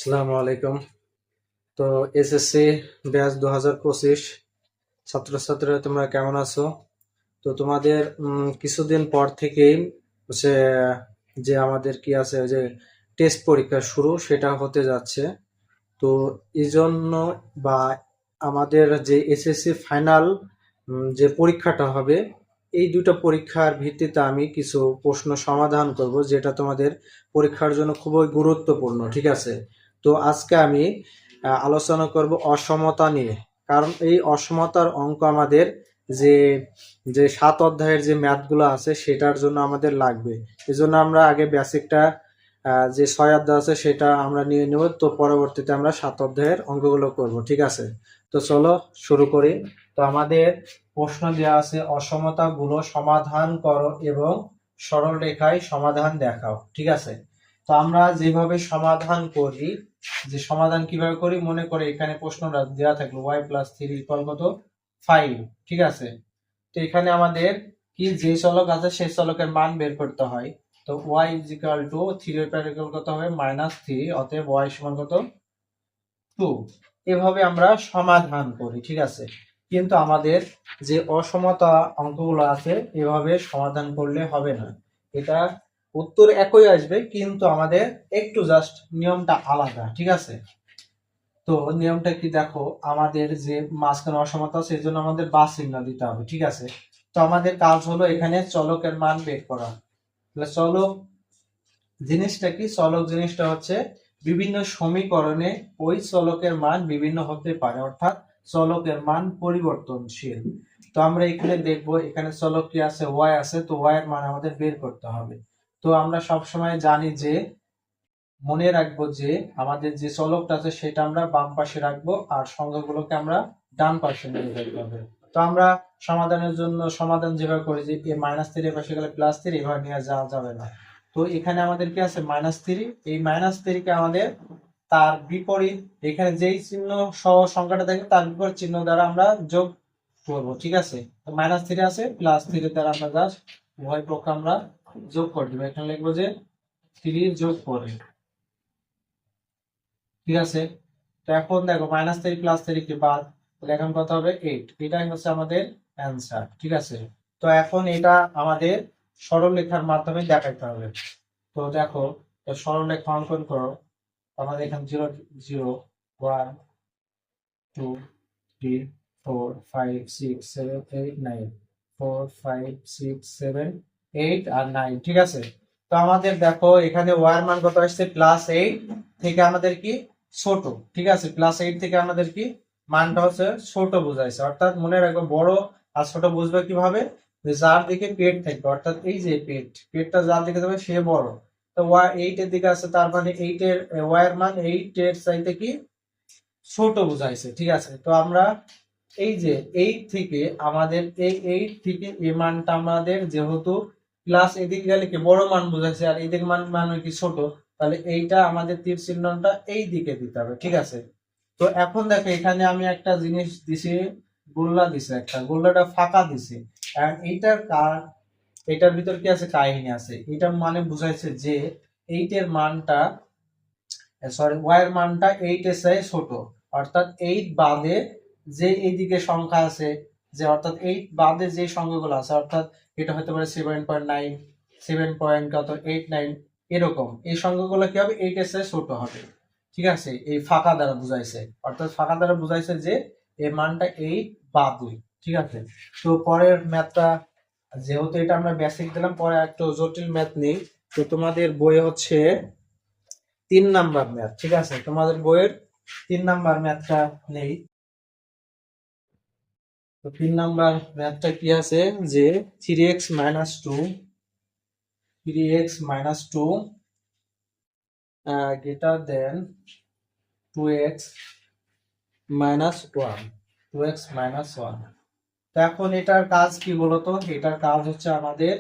আসসালামু আলাইকুম। তো এসএসসি ব্যাচ 2025 ছাত্রছাত্রীরা তোমরা কেমন আছো? তো তোমাদের কিছুদিন পর থেকেই হচ্ছে যে আমাদের কি আছে যে টেস্ট পরীক্ষা শুরু সেটা হতে যাচ্ছে। তো এই জন্য বা আমাদের যে এসএসসি ফাইনাল যে পরীক্ষাটা হবে, এই দুটো পরীক্ষার ভিত্তিতে আমি কিছু প্রশ্ন সমাধান করব যেটা তোমাদের পরীক্ষার জন্য খুবই গুরুত্বপূর্ণ। ঠিক আছে? তো আজকে আমি আলোচনা করব অসমতা নিয়ে। কারণ এই অসমতার অঙ্ক আমাদের যে যে 7 অধ্যায়ের যে ম্যাথগুলো আছে সেটার জন্য আমাদের লাগবে। এজন্য আমরা আগে বেসিকটা যে 6 অধ্যায় আছে সেটা আমরা নিয়ে নেব। তো পরবর্তীতে আমরা 7 অধ্যায়ের অঙ্কগুলো করব। ঠিক আছে? তো চলো শুরু করি। তো আমাদের প্রশ্ন দেওয়া আছে, অসমতাগুলো সমাধান করো এবং সরল রেখায় সমাধান দেখাও। ঠিক আছে? তো আমরা যেভাবে সমাধান করি, যে সমাধান কিভাবে করি, মনে করে এখানে প্রশ্নটা দেওয়া থাকলো y+3 = কত, 5। ঠিক আছে? তো এখানে আমাদের কি যে চলক আছে সেই চলকের মান বের করতে হয়। তো y = 3 এর পাওয়ার কত হবে -3, অতএব y সমান কত 2। এভাবে আমরা সমাধান করি। ঠিক আছে? কিন্তু আমাদের যে অসমতা অঙ্কগুলো আছে এভাবে সমাধান করলে হবে না। এটা উত্তর একই আসবে কিন্তু আমাদের একটু জাস্ট নিয়মটা আলাদা। ঠিক আছে? তো নিয়মটা কি দেখো, আমাদের যে মাঝখানে অসমতা সেই জন্য আমাদের বা চিহ্ন দিতে হবে। ঠিক আছে? তো আমাদের কাজ হলো এখানে চলকের মান বের করা। তাহলে চলক জিনিসটা কি, চলক জিনিসটা হচ্ছে বিভিন্ন সমীকরণে ওই চলকের মান বিভিন্ন হতে পারে, অর্থাৎ চলকের মান পরিবর্তনশীল। তো আমরা এখানে দেখবো এখানে চলক কি আছে, y আছে। তো y এর মান আমাদের বের করতে হবে। তো আমরা সব সময় জানি যে, মনে রাখবো যে আমাদের যে চলকটা আছে সেটা আমরা বাম পাশে রাখবো আর সংখ্যাগুলোকে আমরা ডান পাশে নিয়ে যেতে হবে। তো আমরা সমাধানের জন্য সমাধান যেভাবে করি যে -3 এর পাশে গেলে +3, এভাবে নিয়ে যাওয়া যাবে না। তো এখানে আমাদের কি আছে -3, এই -3 কে আমাদের তার বিপরীত এখানে যেই চিহ্ন সহ সংখ্যাটা থাকে তার বিপরীত চিহ্ন দ্বারা আমরা যোগ করব। ঠিক আছে? তো -3 আছে, +3 দ্বারা আমরা জাস্ট উভয় পক্ষ আমরা যোগ করে দেব। এখানে লিখবো যে 3 যোগ 4। ঠিক আছে? তো এখন দেখো -3 +3 কি বাদ, তাহলে এখন কত হবে 8। এটাই হচ্ছে আমাদের অ্যান্সার। ঠিক আছে? তো এখন এটা আমাদের সরলরেখার মাধ্যমে দেখাতে হবে। তো দেখো, তো সরলরেখা অঙ্কন করো। আমাদের এখানে 0 0 1 2 3 4 5 6 7 8 9, 4 5 6 7 8 আর 9। ঠিক আছে? তো আমাদের দেখো এখানে y এর মান কত আসছে, +8 থেকে আমাদের কি ছোট। ঠিক আছে? +8 থেকে আমাদের কি মানটা হচ্ছে ছোট বুঝাইছে। অর্থাৎ মনে রাখবো বড় আর ছোট বুঝবে কিভাবে, যে যার দিকে পেট থাকবে, অর্থাৎ এই যে পেটটা যার দিকে থাকবে সে বড়। তো y 8 এর দিকে আছে, তার মানে 8 এর y এর মান 8 এর চাইতে কি ছোট বুঝাইছে। ঠিক আছে? তো আমরা এই যে 8 থেকে আমাদের এই 8 থেকে এই মানটা আমাদের যেহেতু প্লাস এদিকে গেলে কি বড় মান বুঝাইছে আর এদিকে মান কি ছোট, তাহলে এইটা আমাদের তীর চিহ্নটা এই দিকে দিতে হবে। ঠিক আছে? তো এখন দেখো এখানে আমি একটা জিনিস দিছি, গোল্লা দিছে, একটা গোল্লাটা ফাঁকা দিছে। আর এটার ভিতর কি আছে, কাহিনী আছে। এটা মানে বুঝাইছে যে 8 এর মানটা, সরি y এর মানটা 8 এর চেয়ে ছোট। অর্থাৎ 8 বাদে যে এইদিকে সংখ্যা আছে, যে অর্থাৎ 8 বাদে যে সংখ্যাগুলো আছে, অর্থাৎ এটা হতে পারে 7.9, 7.89 এরকম, এই সংখ্যাগুলো কি হবে 8 এর চেয়ে ছোট হবে। ঠিক আছে? এই ফাঁকা দ্বারা বুঝাইছে, অর্থাৎ ফাঁকা দ্বারা বুঝাইছে যে এর মানটা 8 বাদে। ঠিক আছে? তো পরের ম্যাথটা, যেহেতু এটা আমরা বেসিক দিলাম, পরে একটু জটিল ম্যাথ নেই। তো তোমাদের বই হচ্ছে 3 নাম্বার ম্যাথ। ঠিক আছে? তোমাদের বইয়ের 3 নাম্বার ম্যাথটা নেই। তো 3 নাম্বার ম্যাথটা কি আছে, যে 3x - 2 greater than 2x - 1, 2x - 1। তো এখন এটার কাজ কি বলতো, এটার কাজ হচ্ছে আমাদের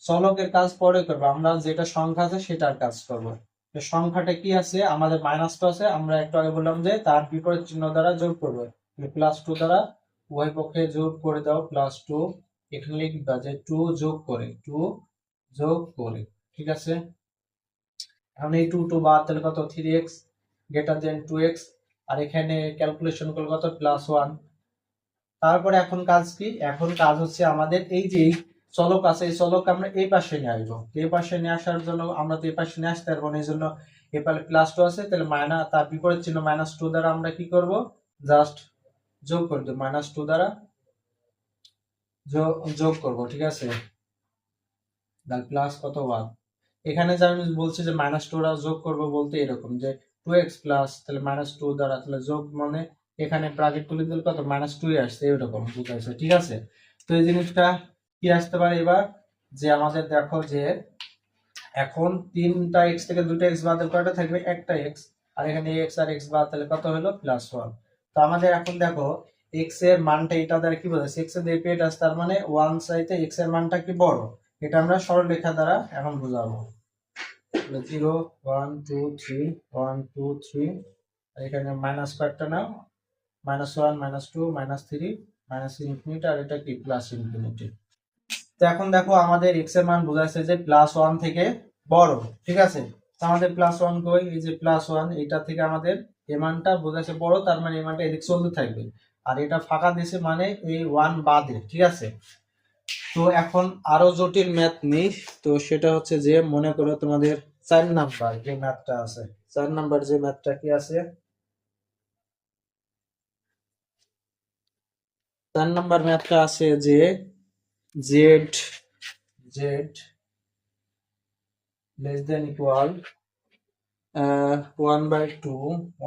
চলকের কাজ পরে করবো, আমরা যেটা সংখ্যা আছে সেটার কাজ করবো। তো সংখ্যাটা কি আছে, আমাদের -2 আছে, আমরা একটু আগে বললাম যে তার বিপরীত চিহ্ন দ্বারা যোগ করবো। +2 দ্বারা উভয় পক্ষে যোগ করে দাও, +2। এখানে লিখবা যে 2 যোগ করে, 2 যোগ করে। ঠিক আছে? এখন এই 2 2 বাদ, তাহলে কত 3x। গ্রেটার দেন 2x, আর এখানে ক্যালকুলেশন করলে কত +1। তারপরে এখন কাজ কি, এখন কাজ হচ্ছে আমাদের এই যে চলক আছে এই চলক আমরা এই পাশে নিয়ে আসবো। এই পাশে নিয়ে আসার জন্য আমরা তো এই পাশে নিয়ে আসতে পারবো না, এই জন্য এই পাশে +2 আছে, তাহলে মাইনাস তার বিপরীত চিহ্ন -2 দ্বারা আমরা কি করব, জাস্ট যোগ করে দেব, -2 দ্বারা যোগ করব, ঠিক আছে। তাহলে প্লাস কত 1। এখানে যে আমি বলছি যে -2 দ্বারা যোগ করব বলতে এরকম যে 2x প্লাস তাহলে -2 দ্বারা তাহলে যোগ মানে এখানে ব্র্যাকেট তুলে দিলে কত -2 আসছে, এরকম বুঝাইছে, ঠিক আছে। তো এই জিনিসটা কি আসতে পারে এবার, যে আমাদের দেখো যে এখন 3টা x থেকে 2টা x বাদ কয়টা থাকবে, একটা x, আর এখানে x আর x বাদ, তাহলে কত হলো +1। তো আমাদের এখন দেখো x এর মানটা এটা দ্বারা কি বোঝাচ্ছে, x এর যে পেট আছে তার মানে 1 চাইতে x এর মানটা কি বড়, এটা আমরা সরলরেখা দ্বারা এখন বোঝাবো। 0 1 2 3 1 2 3, আর এখানে মাইনাস কয়েকটা নাও, -1 -2 -3 −ইনফিনিটি, আর এটা কি +ইনফিনিটি। তো এখন দেখো আমাদের x এর মান বোঝাচ্ছে যে +1 থেকে বড়, ঠিক আছে। তো আমাদের +1 কই, এই যে +1, এটা থেকে আমাদের এই মানটা বোঝাচ্ছে বড়, তার মানে এই মানটা এদিক চলতে থাকবে, আর এটা ফাঁকা দিছে মানে এই 1 বাদে, ঠিক আছে। তো এখন আরো জটিল ম্যাথ নেই, তো সেটা হচ্ছে যে মনে করো তোমাদের 4 নাম্বার যে ম্যাথটা আছে, 4 নাম্বার যে ম্যাথটা কি আছে, 4 নাম্বার ম্যাথটা আছে যে Z Z less than equal 1/2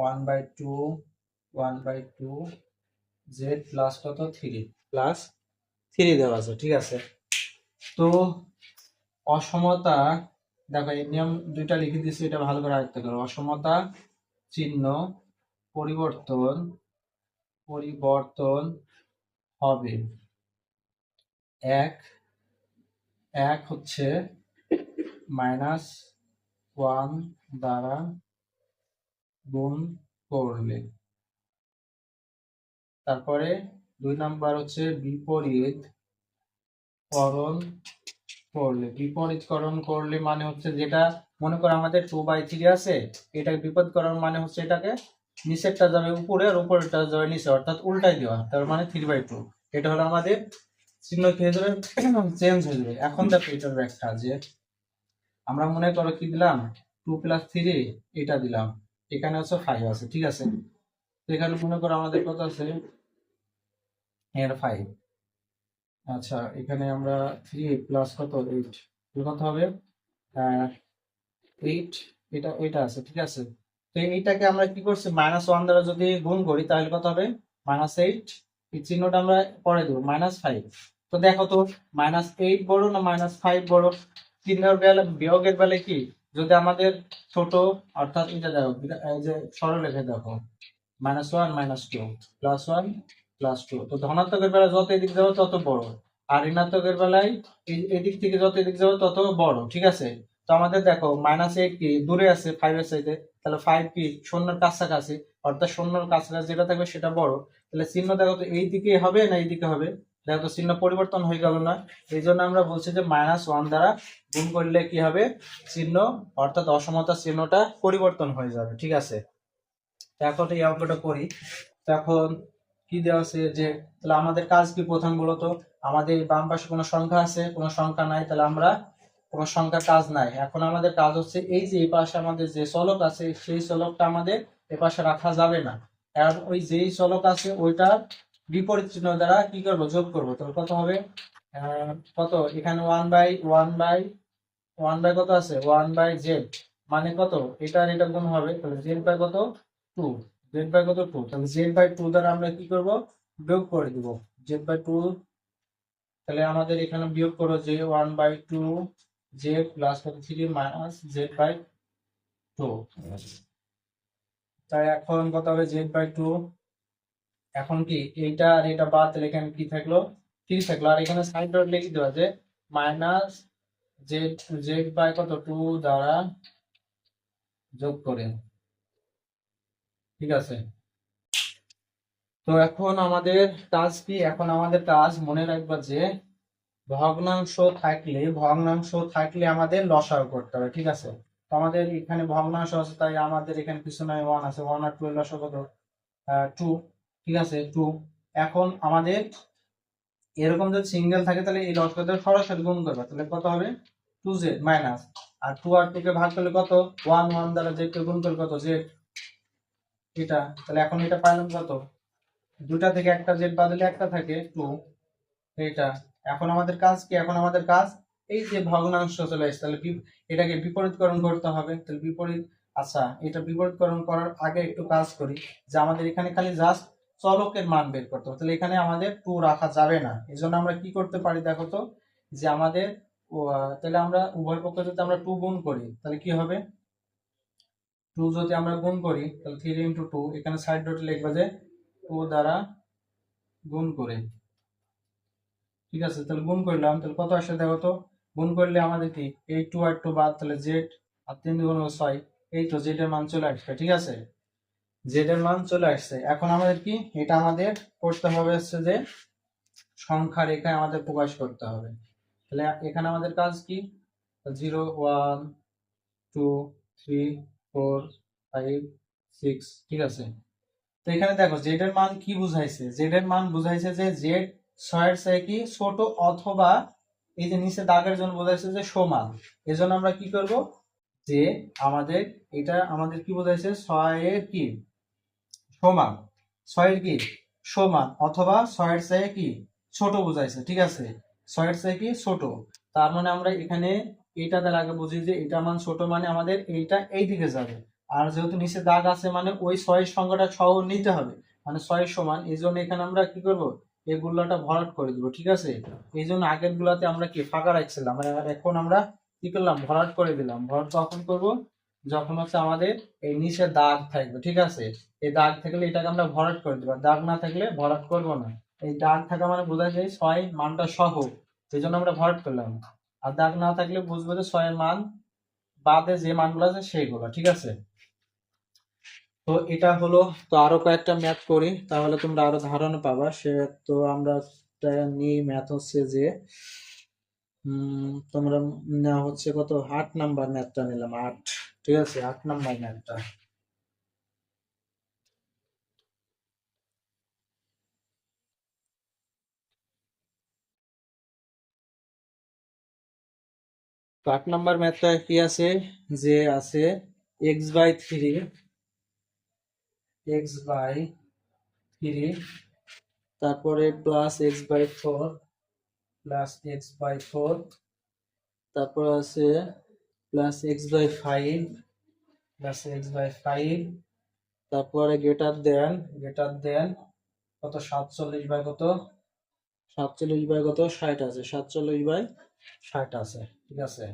1/2 1/2 Z plus কত 3 প্লাস 3 দেওয়া আছে, ঠিক আছে। তো অসমতা, দেখো এই নিয়ম দুইটা লিখে দিচ্ছি, এটা ভালো করে আয়ত্ত করো। অসমতা চিহ্ন পরিবর্তন পরিবর্তন হবে এক এক হচ্ছে -1 দ্বারা গুণ করলে। তারপরে 2 নাম্বার হচ্ছে বিপরীতকরণ করলে। বিপরীতকরণ করলে মানে হচ্ছে যেটা, মনে করো আমাদের 2/3 আছে, এটা বিপরীতকরণ মানে হচ্ছে এটাকে নিচেরটা যাবে উপরে আর উপরেরটা যাবে নিচে, অর্থাৎ উল্টাই দেওয়া, তার মানে 3/2। এটা হলো আমাদের চিহ্ন কি হয়ে যাবে, চেঞ্জ হয়ে যাবে। এখন দেখো এটার ব্যাখ্যা, যে আমরা মনে করো কি দিলাম 2 + 3 এটা দিলাম, এখানে হচ্ছে 5 আছে, ঠিক আছে। তো এখানে মনে করো আমাদের কত আছে, এর 5, আচ্ছা এখানে আমরা 3 প্লাস কত 8, কত হবে 8, এটা আছে, ঠিক আছে। তো এইটাকে আমরা কি করছি, -1 দ্বারা যদি গুণ করি তাহলে কত হবে -8, এই চিহ্নটা আমরা পরে দেবো -5। তো দেখো তো -8 বড় না -5 বড়, চিহ্নের বেলা বিয়োগের বেলা কি, যদি আমাদের ছোট, অর্থাৎ এটা দেখো এই যে সরলরেখা দেখো -1 -2 +1 +2, তো ধনাত্মকের বেলা যত এদিক যাবে তত বড়, আর ঋণাত্মকের বেলায় এদিক থেকে যত এদিক যাবে তত বড়, ঠিক আছে। তো আমাদের দেখো -8 কি দূরে আছে 5 এর চাইতে, তাহলে 5 কি শূন্যের কাছাকাছি, অর্থাৎ শূন্যের কাছাকাছি যেটা থাকবে সেটা বড়, তাহলে চিহ্ন দেখো তো এই দিকে হবে না এই দিকে হবে, দেখো তো চিহ্ন পরিবর্তন হয়ে গেল না। এই জন্য আমরা বলছি যে -1 দ্বারা গুণ করলে কি হবে, চিহ্ন অর্থাৎ অসমতার চিহ্নটা পরিবর্তন হয়ে যাবে, ঠিক আছে। এখন এই অঙ্কটা করি। তখন কি দেওয়া আছে, যে তাহলে আমাদের কাজ কি, প্রথম বলতো আমাদের বাম পাশে কোনো সংখ্যা আছে, কোনো সংখ্যা নাই, তাহলে আমরা কোনো সংখ্যা কাজ নাই। এখন আমাদের কাজ হচ্ছে এই যে এই পাশে আমাদের যে চলক আছে সেই চলকটা আমাদের এ পাশে রাখা যাবে না, আর ওই যেই চলক আছে ওইটার বিপরীত চিহ্ন দ্বারা কি করবো, যোগ করবো। তাহলে কত হবে, কত এখানে 1/1 কত আছে 1/z, মানে কত এটা আর এটা গুণ হবে, তাহলে z/, কত 2, z/, কত 2, তাহলে z/2 দ্বারা আমরা কি করব, বিয়োগ করে দিব z/2। তাহলে আমাদের এখানে বিয়োগ করো যে 1/2 z প্লাস কত 3 মাইনাস z/2, তাই এখন কত হবে z/2। এখন কি এইটা আর এটা বাদ, তাহলে এখানে কি থাকলো 3 থাকলো, আর এখানে সাইড ডট লিখে দেওয়া যে মাইনাস z/, কত 2 দ্বারা যোগ করে, ঠিক আছে। তো এখন আমাদের কাজ কি, এখন আমাদের কাজ মনে রাখবা যে ভগ্নাংশ থাকলে আমাদের লসাগু করতে হবে, ঠিক আছে। তো আমাদের এখানে ভগ্নাংশ আছে, তাই আমাদের এখানে কিছু নয়, 1 আছে, 1 আর 2 এর লসাগু কত? 2। ঠিক আছে, 2। এখন আমাদের এরকম যদি সিঙ্গেল থাকে তাহলে এই লসাগুদের সরাসরি গুণ করবে, তাহলে কত হবে? 2z মাইনাস, আর 2 আর 2 কে ভাগ করলে কত? 1 1 দ্বারা z কে গুণ করলে কত? z। এটা তাহলে এখন এটা পাইলাম কত? দুটা থেকে একটা z বাদ দিলে একটা থাকে 2। এটা এখন আমাদের কাজ কি? এখন আমাদের কাজ এই যে ভগ্নাংশ চলে আসছে, তাহলে এটাকে বিপরীতকরণ করতে হবে। তাহলে বিপরীত, আচ্ছা এটা বিপরীতকরণ করার আগে একটু কাজ করি, যে আমাদের এখানে খালি জাস্ট চলকের মান বের করতে হবে। তাহলে এখানে আমাদের 2 রাখা যাবে না, এই জন্য আমরা কি করতে পারি দেখো তো, যে আমাদের তাহলে আমরা উভয় পক্ষে যদি আমরা 2 গুণ করি তাহলে কি হবে? 2 যদি আমরা গুণ করি তাহলে 3 ইন্টু 2, এখানে সাইড ডটে লিখবে যে 2 দ্বারা গুণ করে। ঠিক আছে, তাহলে গুণ করলাম, তাহলে কত আসে দেখো তো। গুণ করলে আমাদের কি, এই 2 আর 2 বাদ, তাহলে জেড, আর 3 গুণ 6, এই তো জেড এর মান চলে আসছে। ঠিক আছে, জেড এর মান চলে আসছে। এখন আমাদের কি, এটা আমাদের করতে হবে হচ্ছে যে সংখ্যা রেখায় আমাদের প্রকাশ করতে হবে। তাহলে এখানে আমাদের কাজ কি, 0 1 2 3 4 5 6। ঠিক আছে, তো এখানে দেখো জেড এর মান কি বুঝাইছে, জেড এর মান বুঝাইছে যে জেড 6 এর চেয়ে কি ছোট, অথবা এই যে নিচে দাগের জন্য বোঝাইছে যে সমান। এজন্য আমরা কি করব, যে আমাদের এটা আমাদের কি বোঝাইছে, 6 এর কি সমান, 6 এর কি সমান, অথবা 6 এর চেয়ে কি ছোট বুঝাইছে। ঠিক আছে, 6 এর চেয়ে কি ছোট, তার মানে আমরা এখানে এটা দ্বারা আগে বুঝি যে এটা মান ছোট, মানে আমাদের এইটা এই দিকে যাবে। আর যেহেতু নিচে দাগ আছে মানে ওই 6 এর সংখ্যাটা সহ নিতে হবে, মানে 6 এর সমান। এই জন্য এখানে আমরা কি করব, এই গুলাটা ভরাট করে দিব। ঠিক আছে, এই জন্য আগের গুলাতে আমরা কি ফাঁকা রাখছিলাম, আর এখন আমরা কি করলাম, ভরাট করে দিলাম। ভরাট কখন করব, যখন হচ্ছে আমাদের এই নিচে দাগ থাকবে। ঠিক আছে, এই দাগ থাকলে এটাকে আমরা ভরাট করে দেবো, দাগ না থাকলে ভরাট করব না। এই দাগ থাকা মানে বোঝা যায় 6 মানটা সহ, সেই জন্য আমরা ভরাট করলাম। আর দাগ না থাকলে বুঝবো যে 6 এর মান বাদে যে মানগুলো আছে সেইগুলো। ঠিক আছে, তো এটা হলো। তো আরো কয়েকটা ম্যাথ করি, তাহলে তোমরা আরো ধারণা পাবা। সে তো আমরা নিয়ে ম্যাথ হচ্ছে যে তোমরা নেওয়া হচ্ছে কত, 8 নাম্বার ম্যাথটা নিলাম, 8। ঠিক আছে, 8 নাম্বার ম্যাথটা। তো 8 নাম্বার ম্যাথটা কি আছে, যে আছে x/3, x/3, তারপরে +x/4, +x/4, তারপর আছে +x/5, +x/5, তারপরে গ্রেটার দেন কত, 47 বাই কত, 47 বাই কত, 60 আছে, 47/60 আছে। ঠিক আছে,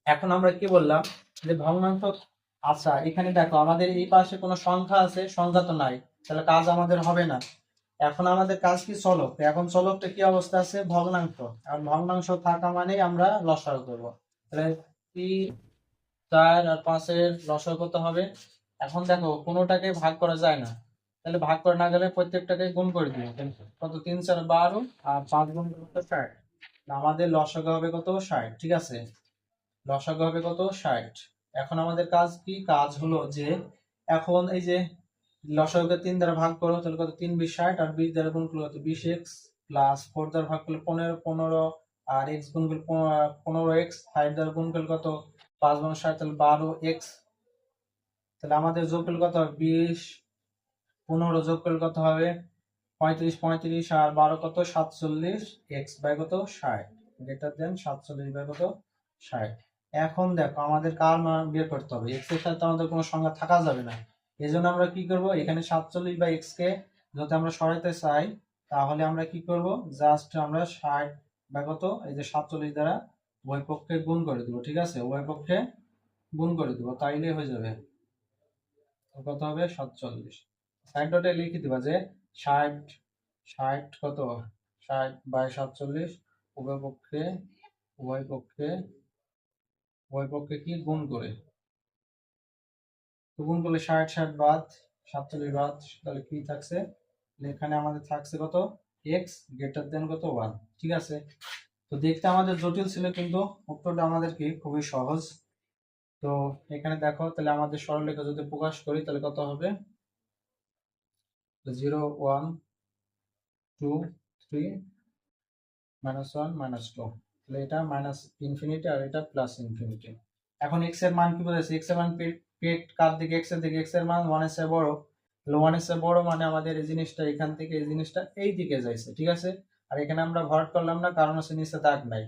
এখন আমরা কি বললাম, যে ভগ্নাংশ। আচ্ছা এখানে দেখো আমাদের এই পাশে কোনো সংখ্যা আছে, সংখ্যা তো নাই, তাহলে কাজ আমাদের হবে না। এখন আমাদের কাজ কি, চলক। এখন চলকটা কি অবস্থা আছে, ভগ্নাংশ। আর ভগ্নাংশ থাকা মানেই আমরা লসাগু করব। তাহলে 3 4 আর 5 এর লসাগু কত হবে? এখন দেখো কোনোটাকে ভাগ করা যায় না, তাহলে ভাগ করা না গেলে প্রত্যেকটাকে গুণ করে দিব। কত, 3 4 12, আর 5 গুণ কত, 60। আমাদের লসাগু হবে কত, 60। ঠিক আছে, লসাগু হবে কত, 60। এখন আমাদের কাজ কি, কাজ হলো যে এখন এই যে লসাগুকে 3 দ্বারা ভাগ করো, তাহলে কত, 3 20 60, আর 20 দ্বারা গুণ করলে কত, 20x, প্লাস 4 দ্বারা ভাগ করলে 15 15, আর x গুণ করলে 15x, 5 দ্বারা গুণ করলে কত, 5 গুণ 60, তাহলে 12x। তাহলে আমাদের যোগ করলে কত হবে, 20 15 যোগ করলে কত হবে, 35 35, আর 12 কত, 47, x বাই কত, 60, গ্রেটার দেন 47 বাই কত, 60। এখন দেখো আমাদের কার মান বের করতে হবে, x এর সাথে আমাদের কোনো সংখ্যা থাকা যাবে না। এই জন্য আমরা কি করব, এখানে 47 বাই x কে যদি আমরা সরাইতে চাই, তাহলে আমরা কি করব, জাস্ট আমরা 60 বাই কত, এই যে 47 দ্বারা উভয় পক্ষে গুণ করে দেব। ঠিক আছে, উভয় পক্ষে গুণ করে দেব, তাইলে হয়ে যাবে। কত হবে, 47। সাইড ডটে লিখে দিবা যে 60, 60 কত, 60 বাই 47, উভয় পক্ষে উভয় পক্ষে উভয় পক্ষে কি গুণ করে। তো গুণ করলে 60 60 বাদ, 47 বাদ, তাহলে কি থাকছে, এখানে আমাদের থাকছে কত, x গ্রেটার দেন কত, 1। ঠিক আছে, তো দেখতে আমাদের জটিল ছিল, কিন্তু উত্তরটা আমাদের কি খুবই সহজ। তো এখানে দেখো তাহলে আমাদের সরলরেখা যদি প্রকাশ করি তাহলে কত হবে, 0 1 2 3 -1 -2, তাহলে এটা মাইনাস ইনফিনিটি আর এটা প্লাস ইনফিনিটি। এখন এক্স এর মান কি বলেছে, এক্স এর মান পেট কার দিকে, এক্স এর দিকে, এক্স এর মান 1 এর চেয়ে বড়, তাহলে 1 এর চেয়ে বড় মানে আমাদের এই জিনিসটা এখান থেকে এই জিনিসটা এই দিকে যাইছে, ঠিক আছে। আর এখানে আমরা ভরাট করলাম না কারণ হচ্ছে নিচে দাগ নাই,